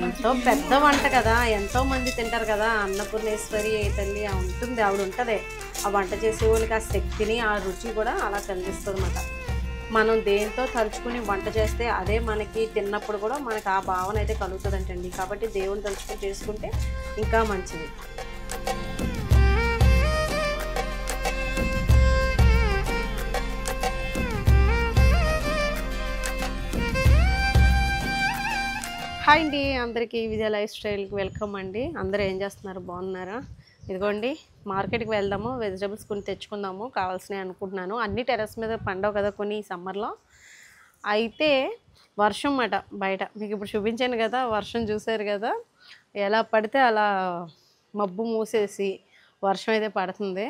ఎంతో పెద్ద వంట కదా, ఎంతోమంది తింటారు కదా. అన్నపూర్ణేశ్వరి తల్లి ఉంటుంది, ఆవిడ ఉంటుంది. ఆ వంట చేసే వాళ్ళకి ఆ శక్తిని ఆ రుచి కూడా అలా కలిగిస్తుంది అన్నమాట. మనం దేంతో తలుచుకుని వంట చేస్తే అదే మనకి తిన్నప్పుడు కూడా మనకు ఆ భావన అయితే కలుగుతుందంటండి. కాబట్టి దేవుని తలుచుకుని చేసుకుంటే ఇంకా మంచిది. హాయ్ అండి, అందరికీ విజయ లైఫ్ స్టైల్కి వెల్కమ్ అండి. అందరూ ఏం చేస్తున్నారు, బాగున్నారా? ఇదిగోండి మార్కెట్కి వెళ్దాము, వెజిటబుల్స్ కొన్ని తెచ్చుకుందాము కావాల్సినవి అనుకుంటున్నాను. అన్ని టెర్రస్ మీద పండవు కదా కొన్ని ఈ సమ్మర్లో. అయితే వర్షం అన్నమాట బయట, మీకు ఇప్పుడు చూపించాను కదా, వర్షం చూసారు కదా, ఎలా పడితే అలా మబ్బు మూసేసి వర్షం అయితే పడుతుంది.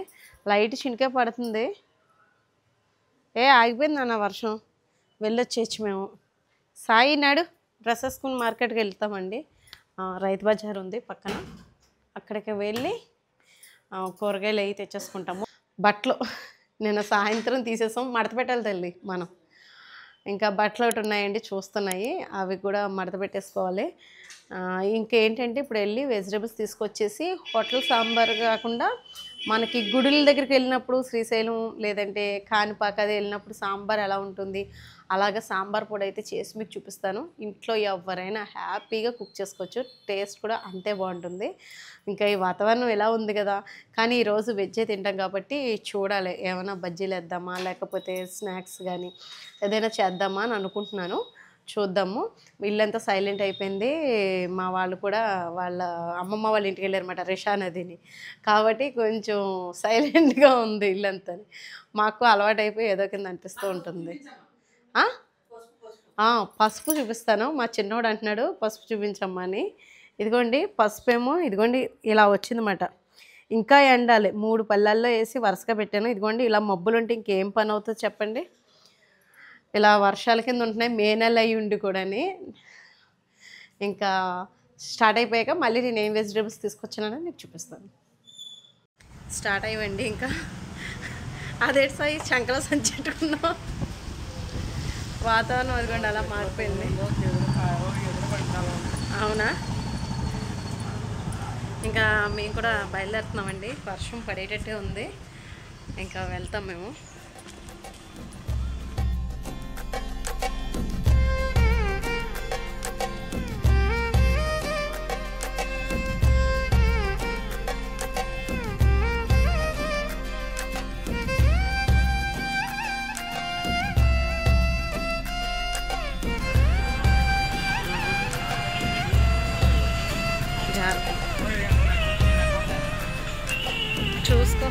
లైట్ చినికే పడుతుంది. ఆగిపోయింది అన్న వర్షం. వెళ్ళొచ్చేచ్చు మేము. సాయి నాడు డ్రెస్ వేసుకుని మార్కెట్కి వెళ్తామండి. రైతు బజార్ ఉంది పక్కన, అక్కడికి వెళ్ళి కూరగాయలు అవి తెచ్చేసుకుంటాము. బట్టలు నిన్న సాయంత్రం తీసేసాం, మడత పెట్టాలి తల్లి మనం. ఇంకా బట్టలు ఒకటి ఉన్నాయండి చూస్తున్నాయి, అవి కూడా మడత పెట్టేసుకోవాలి. ఇంకేంటంటే ఇప్పుడు వెళ్ళి వెజిటబుల్స్ తీసుకొచ్చేసి హోటల్ సాంబార్ కాకుండా మనకి గుడుల దగ్గరికి వెళ్ళినప్పుడు శ్రీశైలం లేదంటే కాణిపాక అది వెళ్ళినప్పుడు సాంబార్ ఎలా ఉంటుంది అలాగే సాంబార్ పొడి అయితే చేసి మీకు చూపిస్తాను. ఇంట్లో ఎవరైనా హ్యాపీగా కుక్ చేసుకోవచ్చు, టేస్ట్ కూడా అంతే బాగుంటుంది. ఇంకా ఈ వాతావరణం ఎలా ఉంది కదా, కానీ ఈరోజు వెజ్జే తింటాం కాబట్టి చూడాలి ఏమైనా బజ్జీలు వేద్దామా లేకపోతే స్నాక్స్ కానీ ఏదైనా చేద్దామా అని అనుకుంటున్నాను. చూద్దాము. ఇల్లంతా సైలెంట్ అయిపోయింది. మా వాళ్ళు కూడా వాళ్ళ అమ్మమ్మ వాళ్ళ ఇంటికి వెళ్ళారన్నమాట, రిషా నదిని. కాబట్టి కొంచెం సైలెంట్గా ఉంది ఇల్లంతా. మాకు అలవాటు అయిపోయి ఏదో కింద అనిపిస్తూ ఉంటుంది. పసుపు చూపిస్తాను. మా చిన్నోడు అంటున్నాడు పసుపు చూపించమ్మా అని. ఇదిగోండి పసుపు ఏమో ఇదిగోండి ఇలా వచ్చిందన్నమాట. ఇంకా ఎండాలి. 3 పళ్ళల్లో వేసి వరుసగా పెట్టాను. ఇదిగోండి ఇలా మబ్బులు ఉంటే ఇంకేం పని అవుతుంది చెప్పండి. ఇలా వర్షాల కింద ఉంటున్నాయి, మే నెల అయ్యి ఉండి కూడాని. ఇంకా స్టార్ట్ అయిపోయాక మళ్ళీ నేను ఏం వెజిటేబుల్స్ తీసుకొచ్చానని మీకు చూపిస్తాను. స్టార్ట్ అయ్యండి. ఇంకా అదే సాయి చంకలో సంచెట్టుకున్నాం. వాతావరణం అదిగోండి అలా మారిపోయింది. అవునా, ఇంకా మేము కూడా బయలుదేరుతున్నామండి. వర్షం పడేటట్టే ఉంది, ఇంకా వెళ్తాం మేము. చూసుకో.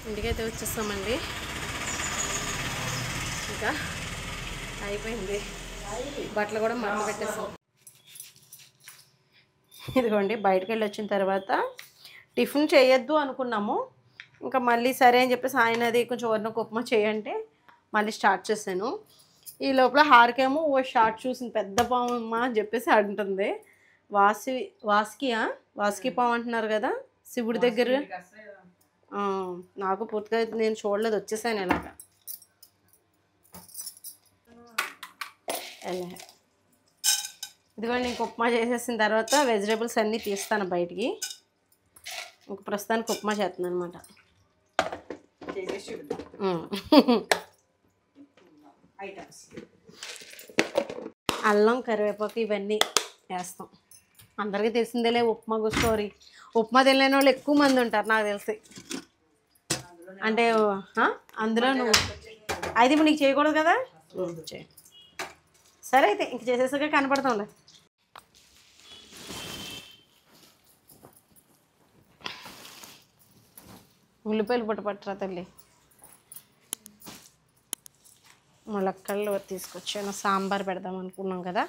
ఇంటికైతే వచ్చేస్తామండి. ఇంకా అయిపోయింది, బట్టలు కూడా మడత పెట్టేస్తాం. ఇదిగోండి బయటకు వెళ్ళి వచ్చిన తర్వాత టిఫిన్ చేయొద్దు అనుకున్నాము. ఇంకా మళ్ళీ సరే అని చెప్పేసి ఆయన అది కొంచెం వరకు ఉప్మా చేయంటే మళ్ళీ స్టార్ట్ చేశాను. ఈ లోపల హారికేమో ఓ షార్ట్ చూసింది, పెద్ద పాము అమ్మా అని చెప్పేసి అంటుంది. వాసుకి పాము అంటున్నారు కదా శివుడి దగ్గర. నాకు పూర్తిగా నేను చూడలేదు, వచ్చేసాను ఇలాగా. ఇదిగోండి ఇంక ఉప్మా చేసేసిన తర్వాత వెజిటేబుల్స్ అన్నీ తీస్తాను బయటికి. ఇంక ప్రస్తుతానికి ఉప్మా చేస్తున్నాను అనమాట. అల్లం కరివేపాకు ఇవన్నీ వేస్తాం. అందరికీ తెలిసిందేలే ఉప్మా స్టోరీ. ఉప్మా తెలియని వాళ్ళు ఎక్కువ మంది ఉంటారు నాకు తెలిసి. అంటే అందులో నువ్వు అయితే ఇప్పుడు నీకు చేయకూడదు కదా, సరే అయితే ఇంక చేసేసాక కనపడతాంలే. ఉల్లిపాయలు పట్టరా తల్లి. ములక్కళ్ళు తీసుకొచ్చాను, సాంబార్ పెడదాం అనుకున్నాం కదా.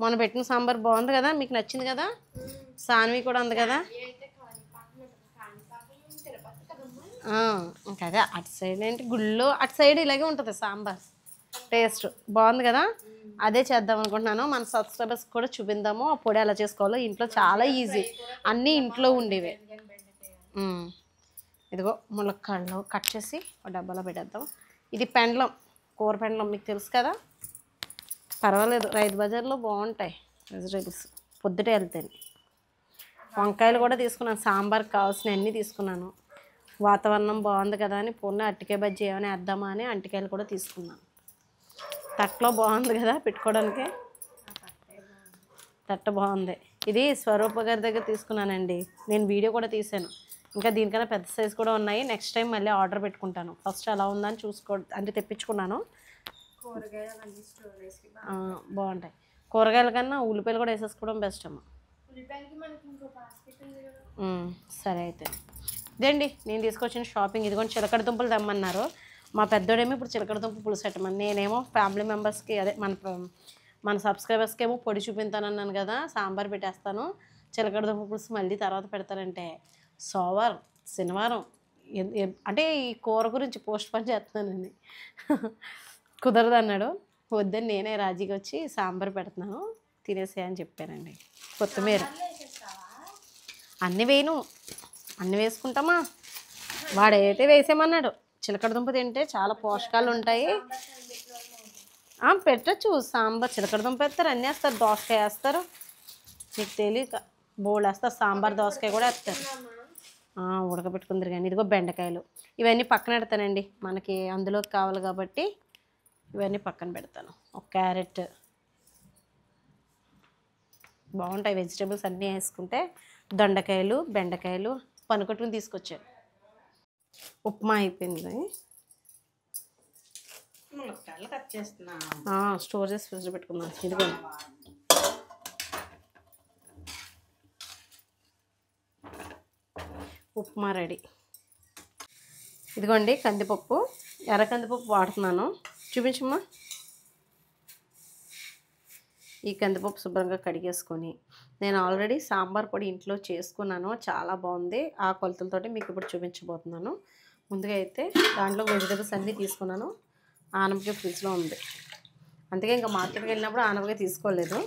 మొన్న పెట్టిన సాంబార్ బాగుంది కదా, మీకు నచ్చింది కదా, సాన్వి కూడా ఉంది కదా. ఇంకా అదే అటు సైడ్ ఏంటి గుళ్ళో అటు సైడ్ ఇలాగే ఉంటుంది సాంబార్. టేస్ట్ బాగుంది కదా. అదే చేద్దాం అనుకుంటున్నాను. మన సబ్స్క్రైబర్స్ కూడా చూపిందాము ఆ పొడి ఎలా చేసుకోవాలో. ఇంట్లో చాలా ఈజీ, అన్నీ ఇంట్లో ఉండేవే. ఇదిగో ములక్కాడలు కట్ చేసి ఒక డబ్బాలో పెట్టేద్దాం. ఇది పెండ్లం, కూర పెండ్లం మీకు తెలుసు కదా. పర్వాలేదు, రైతు బజార్లో బాగుంటాయి వెజిటేబుల్స్, పొద్దుటే వెళ్తాయి. వంకాయలు కూడా తీసుకున్నాను, సాంబార్కి కావాల్సిన అన్నీ తీసుకున్నాను. వాతావరణం బాగుంది కదా అని పొన్న అరటికాయ బజ్జీ ఏమైనా వేద్దామా అని అరటికాయలు కూడా తీసుకున్నాను. తట్టలో బాగుంది కదా పెట్టుకోవడానికి, తట్ట బాగుంది. ఇది స్వరూప గారి దగ్గర తీసుకున్నానండి, నేను వీడియో కూడా తీసాను. ఇంకా దీనికన్నా పెద్ద సైజు కూడా ఉన్నాయి. నెక్స్ట్ టైం మళ్ళీ ఆర్డర్ పెట్టుకుంటాను. ఫస్ట్ ఎలా ఉందని అంటే తెప్పించుకున్నాను. బాగుంటాయి. కూరగాయల కన్నా ఉల్లిపాయలు కూడా వేసేసుకోవడం బెస్ట్ అమ్మ. సరే అయితే ఇదండి నేను తీసుకొచ్చిన షాపింగ్. ఇదిగోండి చిలకడ దుంపలు తెమ్మన్నారు. మా పెద్దోడేమో ఇప్పుడు చిలకడ దుంప పులుసు పెట్టమని, నేనేమో ఫ్యామిలీ మెంబర్స్కి అదే మన సబ్స్క్రైబర్స్కి ఏమో పొడి చూపించానన్నాను కదా, సాంబార్ పెట్టేస్తాను, చిలకడ దుంప పులుసు మళ్ళీ తర్వాత పెడతానంటే శనివారం అంటే ఈ కూర గురించి పోస్ట్ పోన్ చేస్తున్నానండి. కుదరదు అన్నాడు. వద్దని నేనే రాజీకి వచ్చి సాంబార్ పెడుతున్నాను తినేసే అని చెప్పానండి. కొత్తిమీర అన్నీ అన్నీ వేసుకుంటామా, వాడైతే వేసేమన్నాడు. చిలకడ దుంప తింటే చాలా పోషకాలు ఉంటాయి. పెట్టచ్చు సాంబార్, చిలకడ దుంప వేస్తారు, అన్నీ వేస్తారు, దోసకాయ వేస్తారు, మీకు తెలియక బోళ్ళు వేస్తారు, సాంబార్ దోసకాయ కూడా వేస్తారు. ఉడకబెట్టుకుందరు కానీ. ఇదిగో బెండకాయలు, ఇవన్నీ పక్కన పెడతానండి, మనకి అందులోకి కావాలి కాబట్టి ఇవన్నీ పక్కన పెడతాను. ఒక క్యారెట్, బాగుంటాయి వెజిటేబుల్స్ అన్నీ వేసుకుంటే. దొండకాయలు, బెండకాయలు పనుకొట్టుకుని తీసుకొచ్చాను. ఉప్మా అయిపోయింది, స్టోర్ చేసి ఫ్రిడ్జ్ పెట్టుకున్నాను. ఇదిగో ఉప్మా రెడీ. ఇదిగోండి కందిపప్పు, ఎర్ర కందిపప్పు వాడుతున్నాను. చూపించమ్మా. ఈ కందిపప్పు శుభ్రంగా కడిగేసుకొని, నేను ఆల్రెడీ సాంబార్ పొడి ఇంట్లో చేసుకున్నాను, చాలా బాగుంది. ఆ కొలతలతోటి మీకు ఇప్పుడు చూపించబోతున్నాను. ముందుగా అయితే దాంట్లో వెజిటేబుల్స్ అన్నీ తీసుకున్నాను. ఆనపకాయ ఫ్రిడ్జ్లో ఉంది, అందుకే ఇంకా మార్కెట్కి వెళ్ళినప్పుడు ఆనపకాయ తీసుకోలేదు.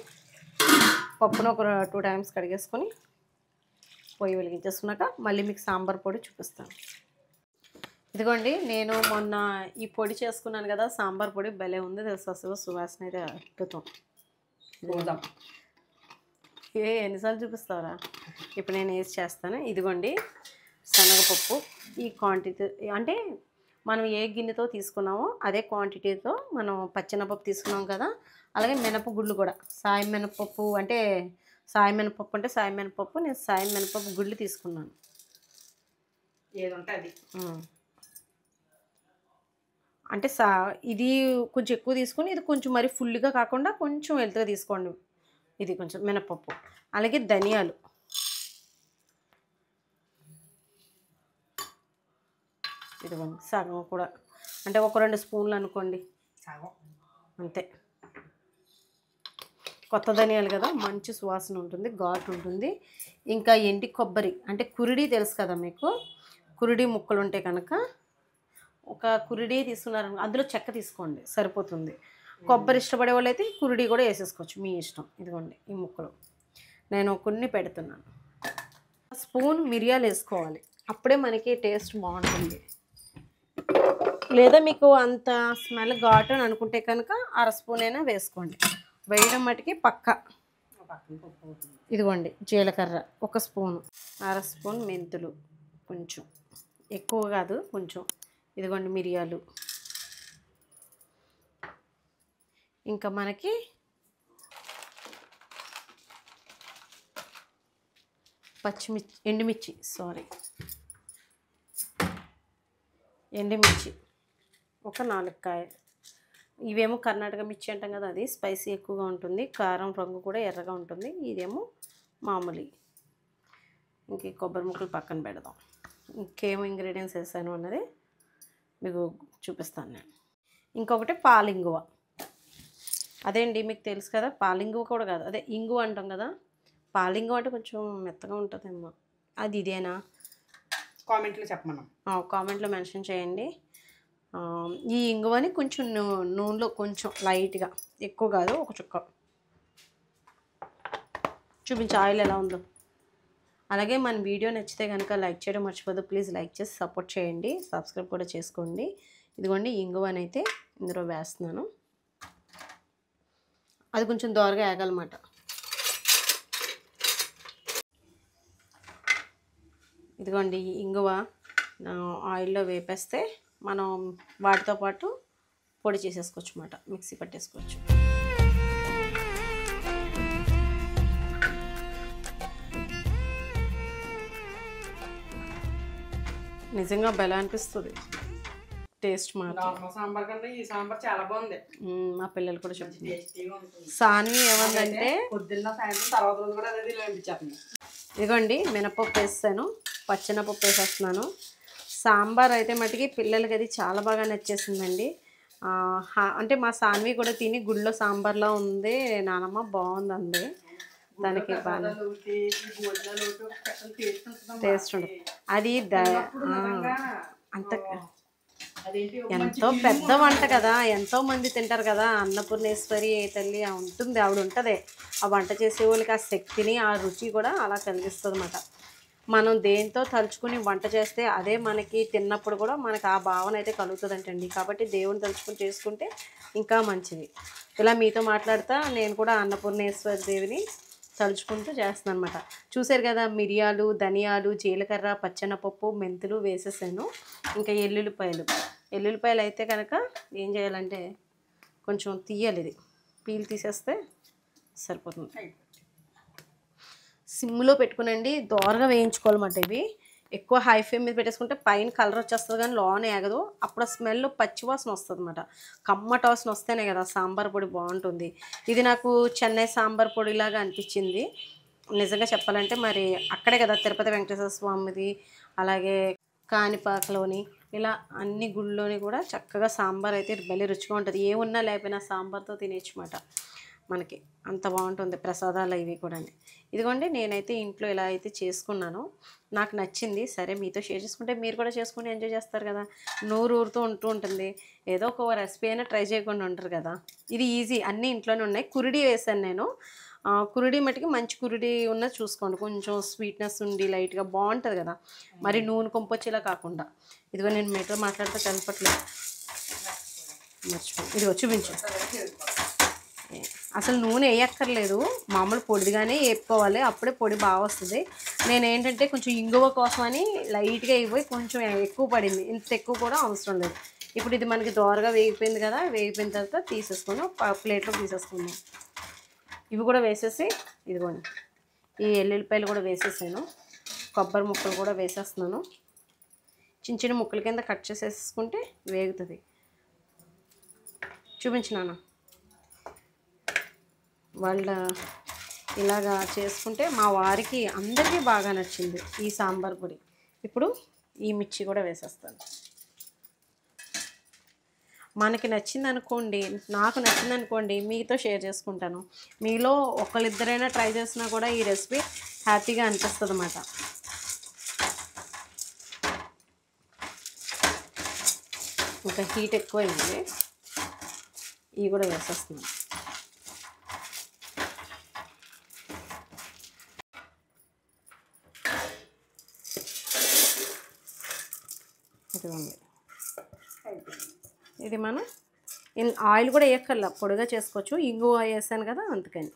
పప్పును ఒక 2 times కడిగేసుకొని పొయ్యి వెలిగించేసుకున్నాక మళ్ళీ మీకు సాంబార్ పొడి చూపిస్తాను. ఇదిగోండి నేను మొన్న ఈ పొడి చేసుకున్నాను కదా, సాంబార్ పొడి భలే ఉంది తెలుసు, అసలు సువాసన అయితే అద్భుతం. ఎన్నిసార్లు చూపిస్తావరా. ఇప్పుడు నేను వేసి చేస్తాను. ఇదిగోండి శనగపప్పు, ఈ క్వాంటిటీ అంటే మనం ఏ గిన్నెతో తీసుకున్నామో అదే క్వాంటిటీతో మనం పచ్చెనపప్పు తీసుకున్నాం కదా, అలాగే మినపగుళ్ళు కూడా. సాయం మినపప్పు అంటే సాయం మినపప్పు, నేను సాయం మినపప్పు గుళ్ళు తీసుకున్నాను. ఏదంటే అది అంటే ఇది కొంచెం ఎక్కువ తీసుకొని, ఇది కొంచెం మరి ఫుల్గా కాకుండా కొంచెం వెల్త్గా తీసుకోండి. ఇది కొంచెం మినపప్పు, అలాగే ధనియాలు, ఇదిగోండి సగం కూడా, అంటే ఒక 2 స్పూన్లు అనుకోండి, అంతే. కొత్త ధనియాలు కదా, మంచి సువాసన ఉంటుంది, ఘాటు ఉంటుంది. ఇంకా ఎండి కొబ్బరి అంటే కురిడి తెలుసు కదా మీకు, కురిడి ముక్కలు ఉంటాయి కనుక ఒక కురిడి తీసుకున్నారు, అందులో చెక్క తీసుకోండి సరిపోతుంది. కొబ్బరి ఇష్టపడే వాళ్ళు అయితే కురిడి కూడా వేసేసుకోవచ్చు, మీ ఇష్టం. ఇదిగోండి ఈ ముక్కలు నేను కొన్ని పెడుతున్నాను. స్పూన్ మిరియాలు వేసుకోవాలి, అప్పుడే మనకి టేస్ట్ బాగుంటుంది. లేదా మీకు అంత స్మెల్ ఘాటు అని అనుకుంటే కనుక 1/2 స్పూన్ అయినా వేసుకోండి. వేయడం మటుకి పక్క. ఇదిగోండి జీలకర్ర 1 స్పూను, 1/2 స్పూన్ మెంతులు, కొంచెం ఎక్కువ కాదు కొంచెం. ఇదిగోండి మిరియాలు, ఇంకా మనకి ఎండుమిర్చి ఒక 4 కాయ. ఇవేమో కర్ణాటక మిర్చి అంటాం కదా, అది స్పైసీ ఎక్కువగా ఉంటుంది, కారం రంగు కూడా ఎర్రగా ఉంటుంది. ఇదేమో మామూలు. ఇంక కొబ్బరి ముక్కలు పక్కన పెడదాం. ఇంకేమో ఇంగ్రీడియంట్స్ వేసాను అన్నది మీకు చూపిస్తాను నేను. ఇంకొకటి పాలింగువ, అదే అండి మీకు తెలుసు కదా, పాలింగువ కూడా కాదు, అదే ఇంగువ అంటాం కదా. పాలింగువ అంటే కొంచెం మెత్తగా ఉంటుందేమో, అది ఇదేనా? కామెంట్లో చెప్పమన్నా, కామెంట్లో మెన్షన్ చేయండి. ఈ ఇంగువని కొంచెం నూనెలో కొంచెం లైట్గా, ఎక్కువ కాదు, ఒక చుక్క చూపించి ఆయిల్ ఎలా ఉందో. అలాగే మన వీడియో నచ్చితే కనుక లైక్ చేయడం మర్చిపోదు. ప్లీజ్ లైక్ చేసి సపోర్ట్ చేయండి, సబ్స్క్రైబ్ కూడా చేసుకోండి. ఇదిగోండి ఇంగువనైతే ఇందులో వేస్తున్నాను. అది కొంచెం దోరగా వేగాలన్నమాట. ఇదిగోండి ఇంగువ ఆయిల్లో వేపేస్తే మనం వాటితో పాటు పొడి చేసేసుకోవచ్చు అన్నమాట, మిక్సీ పట్టేసుకోవచ్చు. నిజంగా బెల అనిపిస్తుంది టేస్ట్ మాత్రం. సాంబార్ కన్నా ఈ సాంబార్ చాలా బాగుంది. మా పిల్లలు కూడా చెప్తున్నారు. సాన్వి ఏమందంటే పొద్దున్న సాయంత్రం తర్వాత రోజు కూడా అదే అనిపించేస్తుంది. ఇదిగోండి మినపప్పు వేస్తాను, పచ్చెనపప్పు వేసేస్తున్నాను. సాంబార్ అయితే మటుకి పిల్లలకి అది చాలా బాగా నచ్చేసిందండి. అంటే మా సాన్వి కూడా తిని గుళ్ళో సాంబార్లో ఉంది నానమ్మ బాగుందండి, దానికి బాగా టేస్ట్ ఉంటుంది. అది అంత ఎంతో పెద్ద వంట కదా, ఎంతో మంది తింటారు కదా. అన్నపూర్ణేశ్వరి తల్లి ఉంటుంది, ఆవిడ ఉంటుంది. ఆ వంట చేసే వాళ్ళకి ఆ శక్తిని, ఆ రుచి కూడా అలా కలిగిస్తుంది అన్నమాట. మనం దేంతో తలుచుకుని వంట చేస్తే అదే మనకి తిన్నప్పుడు కూడా మనకు ఆ భావన అయితే కలుగుతుందంటండి. కాబట్టి దేవుని తలుచుకుని చేసుకుంటే ఇంకా మంచిది. ఇలా మీతో మాట్లాడుతా నేను కూడా అన్నపూర్ణేశ్వరి దేవిని తలుచుకుంటూ చేస్తున్నాను అనమాట. చూసారు కదా, మిరియాలు, ధనియాలు, జీలకర్ర, పచ్చెనపప్పు, మెంతులు వేసేసాను. ఇంకా ఎల్లుల్లిపాయలు అయితే కనుక ఏం చేయాలంటే కొంచెం తీయాలి, ఇది పీల్ తీసేస్తే సరిపోతుంది. సిమ్లో పెట్టుకునండి, దోరగా వేయించుకోవాలన్నమాట. ఇవి ఎక్కువ హై ఫ్లేమ్ మీద పెట్టేసుకుంటే పైన కలర్ వచ్చేస్తుంది కానీ లోన ఏగదు. అప్పుడు స్మెల్ పచ్చివాసన వస్తుంది అన్నమాట. కమ్మటి వాసన వస్తేనే కదా సాంబార్ పొడి బాగుంటుంది. ఇది నాకు చెన్నై సాంబార్ పొడిలాగా అనిపించింది నిజంగా చెప్పాలంటే. మరి అక్కడే కదా తిరుపతి వెంకటేశ్వర స్వామిది, అలాగే కాణిపాకలోని, ఇలా అన్ని గుళ్ళలోని కూడా చక్కగా సాంబార్ అయితే భలే రుచిగా ఉంటుంది. ఏమున్నా లేకపోయినా సాంబార్తో తినేయచ్చమాట. మనకి అంత బాగుంటుంది ప్రసాదాలు ఇవి కూడా. ఇదిగోండి నేనైతే ఇంట్లో ఇలా అయితే చేసుకున్నాను, నాకు నచ్చింది. సరే మీతో షేర్ చేసుకుంటే మీరు కూడా చేసుకుని ఎంజాయ్ చేస్తారు కదా, నోరు ఊరుతూ ఉంటుంది. ఏదో ఒక రెసిపీ అయినా ట్రై చేయకుండా ఉంటారు కదా. ఇది ఈజీ, అన్నీ ఇంట్లోనే ఉన్నాయి. కురిడి వేసాను నేను. కురిడి మట్టుకి మంచి కురిడి ఉన్నది చూసుకోండి, కొంచెం స్వీట్నెస్ ఉండి లైట్గా బాగుంటుంది కదా, మరి నూనె కొంపొచ్చేలా కాకుండా. ఇదిగో నేను మీతో మాట్లాడితే కలపట్లేదు, మర్చిపో. ఇదిగో చూపించు, అసలు నూనె వేయక్కర్లేదు, మామూలు పొడిగానే వేపుకోవాలి, అప్పుడే పొడి బాగా వస్తుంది. నేనేంటంటే కొంచెం ఇంగువ కోసం అని లైట్గా ఇవ్వి కొంచెం ఎక్కువ పడింది, ఇంత ఎక్కువ కూడా అవసరం లేదు. ఇప్పుడు ఇది మనకి దోరగా వేగిపోయింది కదా, వేగిపోయిన తర్వాత తీసేసుకుని ప్లేట్లో తీసేసుకుందాం. ఇవి కూడా వేసేసి ఇదిగోండి ఈ ఎల్లుల్లిపాయలు కూడా వేసేసాను, కొబ్బరి ముక్కలు కూడా వేసేస్తున్నాను. చిన్న చిన్న ముక్కల కింద కట్ చేసేసుకుంటే వేగుతుంది. చూపించినాను వాళ్ళ ఇలాగా చేసుకుంటే మా వారికి అందరికీ బాగా నచ్చింది ఈ సాంబార్ పొడి. ఇప్పుడు ఈ మిర్చి కూడా వేసేస్తాను. మనకి నచ్చింది అనుకోండి, నాకు నచ్చింది అనుకోండి, మీతో షేర్ చేసుకుంటాను. మీలో ఒకళ్ళిద్దరైనా ట్రై చేసినా కూడా ఈ రెసిపీ హ్యాపీగా అనిపిస్తుంది అన్నమాట. ఇంకా హీట్ ఎక్కువైంది, ఇవి కూడా వేసేస్తున్నాను. ఇది మనం ఆయిల్ కూడా వేయక్కర్లా, పొడిగా చేసుకోవచ్చు. ఇంగువ వేసాను కదా అందుకని.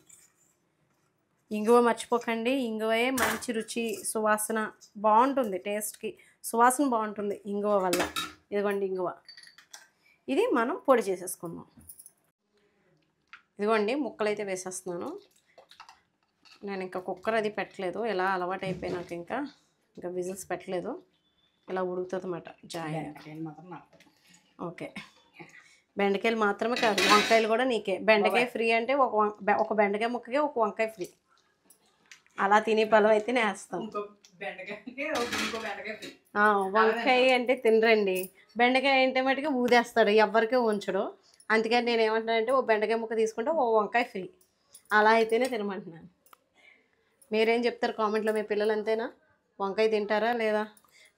ఇంగువ మర్చిపోకండి, ఇంగువే మంచి రుచి, సువాసన బాగుంటుంది, టేస్ట్కి సువాసన బాగుంటుంది ఇంగువ వల్ల. ఇదిగోండి ఇంగువ, ఇది మనం పొడి చేసేసుకుందాం. ఇదిగోండి ముక్కలు అయితే వేసేస్తున్నాను. నేను ఇంకా కుక్కర్ అది పెట్టలేదు, ఎలా అలవాటు అయిపోయినాక ఇంకా విజిల్స్ పెట్టలేదు, ఇలా ఉడుకుతుంది అన్నమాట జాయి. ఓకే, బెండకాయలు మాత్రమే కాదు, వంకాయలు కూడా నీకే. బెండకాయ ఫ్రీ అంటే ఒక బెండకాయ ముక్కకే ఒక వంకాయ ఫ్రీ, అలా తినే పొలం అయితే నేస్తాం. వంకాయ అంటే తినరండి, బెండకాయ అంటే మటుకు ఊదేస్తాడు, ఎవరికే ఉంచడు. అందుకని నేను ఏమంటున్నానంటే ఓ బెండకాయ ముక్క తీసుకుంటే ఓ వంకాయ ఫ్రీ, అలా అయితేనే తినమంటున్నాను. మీరేం చెప్తారు కామెంట్లో? మీ పిల్లలు అంతేనా, వంకాయ తింటారా లేదా?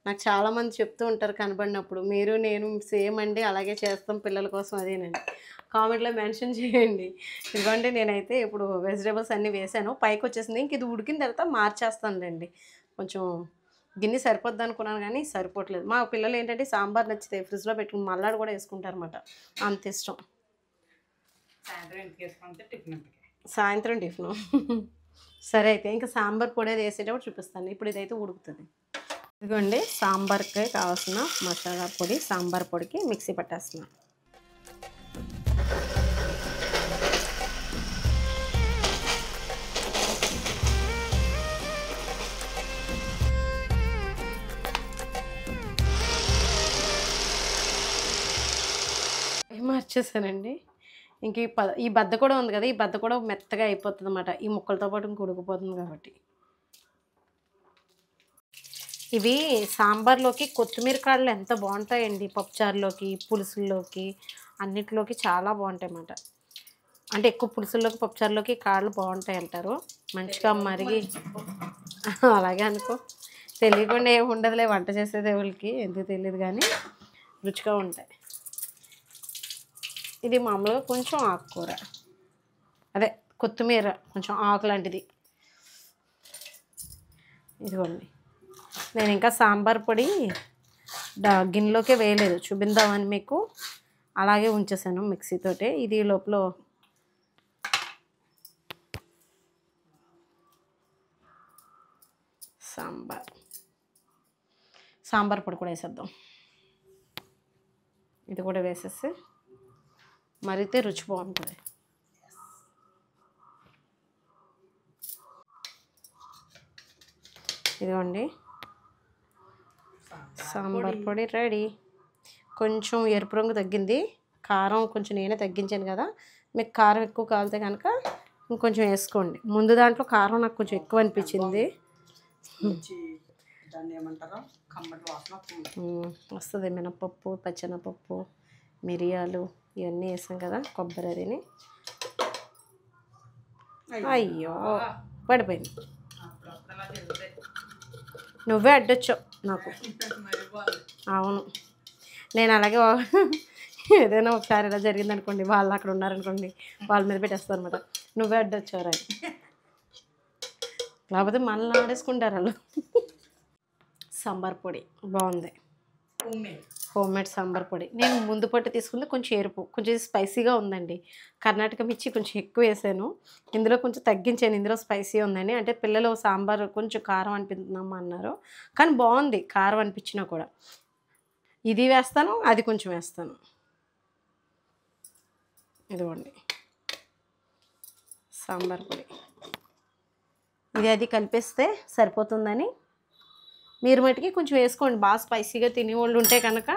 నాకు చాలామంది చెప్తూ ఉంటారు కనబడినప్పుడు, మీరు నేను సేమ్ అండి, అలాగే చేస్తాం పిల్లల కోసం అదేనండి. కామెంట్లో మెన్షన్ చేయండి. ఇదిగోండి నేనైతే ఇప్పుడు వెజిటేబుల్స్ అన్నీ వేసాను, పైకి వచ్చేసింది. ఇంక ఇది ఉడికిన తర్వాత మార్చేస్తానులేండి. కొంచెం గిన్నె సరిపోద్ది అనుకున్నాను కానీ సరిపోవట్లేదు. మా పిల్లలు ఏంటంటే సాంబార్ నచ్చితే ఫ్రిడ్జ్లో పెట్టుకుని మల్లాడు కూడా వేసుకుంటారన్నమాట, అంత ఇష్టం. సాయంత్రం ఇంటికి వేసుకుంటే టిఫిన్ ఇంటికి. సాయంత్రం టిఫిను. సరే అయితే ఇంకా సాంబార్ పొడి అది వేసేటప్పుడు చూపిస్తాను. ఇప్పుడు ఇదైతే ఉడుకుతుంది. ఇదిగోండి సాంబార్కి కావాల్సిన మసాలా పొడి, సాంబార్ పొడికి మిక్సీ పట్టేస్తున్నాను. మార్చేసానండి. ఇంక ఈ బద్ద కూడా ఉంది కదా, ఈ బద్ద కూడా మెత్తగా అయిపోతుంది అన్నమాట, ఈ ముక్కలతో పాటు ఇంక ఉడికిపోతుంది కాబట్టి. ఇవి సాంబార్లోకి కొత్తిమీర కాడలు ఎంత బాగుంటాయండి, పప్పుచారులోకి, పులుసుల్లోకి, అన్నిటిలోకి చాలా బాగుంటాయి అన్నమాట. అంటే ఎక్కువ పులుసుల్లోకి, పప్పుచారులోకి కాడలు బాగుంటాయి అంటారు. మంచిగా మరిగి అలాగే అనుకో, తెలియకుండా ఏమి ఉండదులే, వంట చేసేది ఎవరికి ఎందుకు తెలియదు కానీ రుచిగా ఉంటాయి. ఇది మామూలుగా కొంచెం ఆకుకూర, అదే కొత్తిమీర కొంచెం ఆకు లాంటిది. ఇదిగోండి నేను ఇంకా సాంబార్ పొడి గిన్నెలోకే వేయలేదు, చూపిందామని మీకు అలాగే ఉంచేసాను మిక్సీతోటే. ఇది లోపల సాంబార్ పొడి కూడా వేసేద్దాం. ఇది కూడా వేసేసి మరిగితే రుచి బాగుంటుంది. ఇదిగోండి సాంబార్ పొడి రెడీ. కొంచెం ఎరుపు రంగు తగ్గింది, కారం కొంచెం నేనే తగ్గించాను కదా, మీకు కారం ఎక్కువ కావాలితే కనుక ఇంకొంచెం వేసుకోండి. ముందు దాంట్లో కారం నాకు కొంచెం ఎక్కువ అనిపించింది. దాన్ని ఏమంటారు, కమ్మటి వాసన వస్తుంది. మినపప్పు, పచ్చెనపప్పు, మిరియాలు ఇవన్నీ వేసాం కదా, కొబ్బరి అదిని. అయ్యో పడిపోయింది, నువ్వే అడ్డొచ్చావు నాకు. అవును, నేను అలాగే ఏదైనా ఒకసారి ఇలా జరిగింది అనుకోండి, వాళ్ళు అక్కడ ఉన్నారనుకోండి, వాళ్ళ మీద పెట్టేస్తారు అనమాట, నువ్వే అడ్డొచ్చారు అని. లేకపోతే మనల్ని ఆడేసుకుంటారు వాళ్ళు. సాంబార్ పొడి బాగుంది, హోమ్ మేడ్ సాంబార్ పొడి. నేను ముందు పొట్టు తీసుకుంది కొంచెం ఎరుపు, కొంచెం స్పైసీగా ఉందండి. కర్ణాటక మిర్చి కొంచెం ఎక్కువ వేసాను, ఇందులో కొంచెం తగ్గించాను, ఇందులో స్పైసీ ఉందని. అంటే పిల్లలు సాంబార్ కొంచెం కారం అనిపిస్తున్నాము అన్నారు, కానీ బాగుంది కారం అనిపించినా కూడా. ఇది వేస్తాను, అది కొంచెం వేస్తాను. ఇదిగోండి సాంబార్ పొడి, ఇది అది కలిపేస్తే సరిపోతుందని. మీరు మటుకి కొంచెం వేసుకోండి, బాగా స్పైసీగా తినేవాళ్ళు ఉంటే కనుక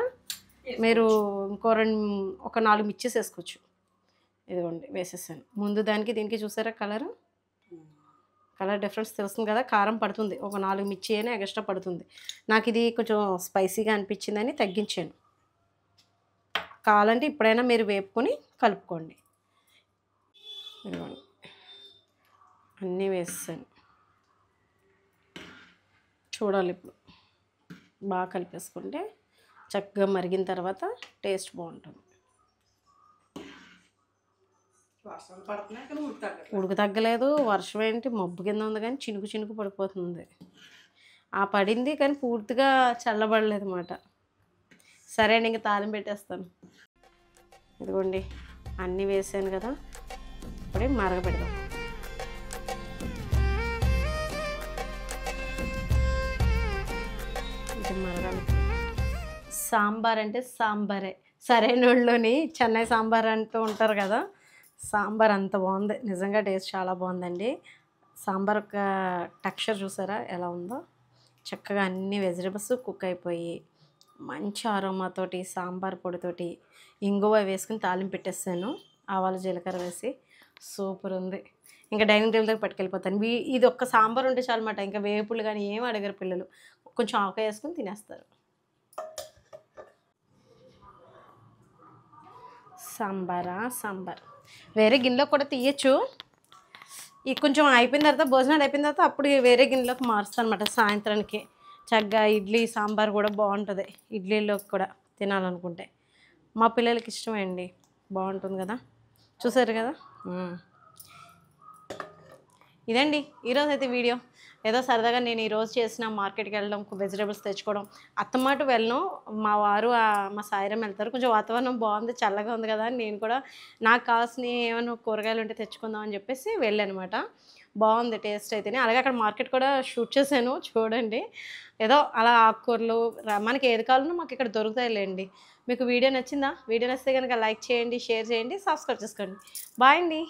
మీరు ఇంకో ఒక 4 మిర్చెస్ వేసుకోవచ్చు. ఇదిగోండి వేసేసాను. ముందు దానికి దీనికి చూసారా కలర్ డిఫరెన్స్ తెలుస్తుంది కదా, కారం పడుతుంది. ఒక 4 మిర్చి అయినా ఎక్స్ట్రా పడుతుంది. నాకు ఇది కొంచెం స్పైసీగా అనిపించిందని తగ్గించాను. కావాలంటే ఇప్పుడైనా మీరు వేపుకొని కలుపుకోండి. ఇదిగోండి అన్నీ వేసేసాను. చూడాలి ఇప్పుడు, బాగా కలిపేసుకుంటే చక్కగా మరిగిన తర్వాత టేస్ట్ బాగుంటుంది. వర్షాలు పడుతున్నాయి కానీ ఉడుకు తగ్గలేదు, వర్షం ఏంటి మబ్బు కింద ఉంది కానీ చినుకు చినుకు పడిపోతుంది. ఆ పడింది కానీ పూర్తిగా చల్లబడలేదు అన్నమాట. సరే అండి, ఇంక తాలింపు పెట్టేస్తాను. ఇదిగోండి అన్నీ వేసాను కదా, ఇప్పుడే మరగపెడదాం. మరగాలి. సాంబార్ అంటే సాంబారే, సరైన వాళ్ళని చెన్నై సాంబార్ అంటూ ఉంటారు కదా, సాంబార్ అంత బాగుంది నిజంగా, టేస్ట్ చాలా బాగుందండి. సాంబార్ ఒక టెక్స్చర్ చూసారా ఎలా ఉందో, చక్కగా అన్ని వెజిటబుల్స్ కుక్ అయిపోయి మంచి అరోమాతోటి సాంబార్ పొడితోటి ఇంగువ వేసుకుని తాలింపు పెట్టేస్తాను, ఆవాలు జీలకర్ర వేసి. సూపర్ ఉంది. ఇంకా డైనింగ్ టేబుల్ దగ్గర పట్టుకెళ్ళిపోతాను. ఇది ఒక్క సాంబార్ ఉంటే చాలు అన్నమాట, ఇంకా వేపులు కానీ ఏం అడగరు పిల్లలు, కొంచెం ఆవకాయ వేసుకుని తినేస్తారు. సాంబార్ వేరే గిన్నెలో కూడా తీయచ్చు. ఈ కొంచెం అయిపోయిన తర్వాత, భోజనాలు అయిపోయిన తర్వాత అప్పుడు వేరే గిన్నెలోకి మారుస్తాను అనమాట సాయంత్రానికి. చక్కగా ఇడ్లీ సాంబార్ కూడా బాగుంటుంది, ఇడ్లీలోకి కూడా తినాలనుకుంటే. మా పిల్లలకి ఇష్టమే అండి, బాగుంటుంది కదా, చూసారు కదా. ఇదండి ఈరోజు అయితే వీడియో. ఏదో సరదాగా నేను ఈరోజు చేసిన మార్కెట్కి వెళ్ళడం, వెజిటేబుల్స్ తెచ్చుకోవడం. అత్తమాట వెళ్ళను, మా వారు మా సాయిరం వెళ్తారు. కొంచెం వాతావరణం బాగుంది, చల్లగా ఉంది కదా అని నేను కూడా నాకు కావాల్సినవి ఏమైనా కూరగాయలు ఉంటే తెచ్చుకుందాం అని చెప్పేసి వెళ్ళానమాట. బాగుంది టేస్ట్ అయితేనే. అలాగే అక్కడ మార్కెట్ కూడా షూట్ చేశాను చూడండి. ఏదో అలా ఆకుకూరలు మనకి ఏది కావాలన్నా మాకు ఇక్కడ దొరుకుతాయిలేండి. మీకు వీడియో నచ్చిందా? వీడియో నచ్చితే కనుక లైక్ చేయండి, షేర్ చేయండి, సబ్స్క్రైబ్ చేసుకోండి. బాయ్ అండి.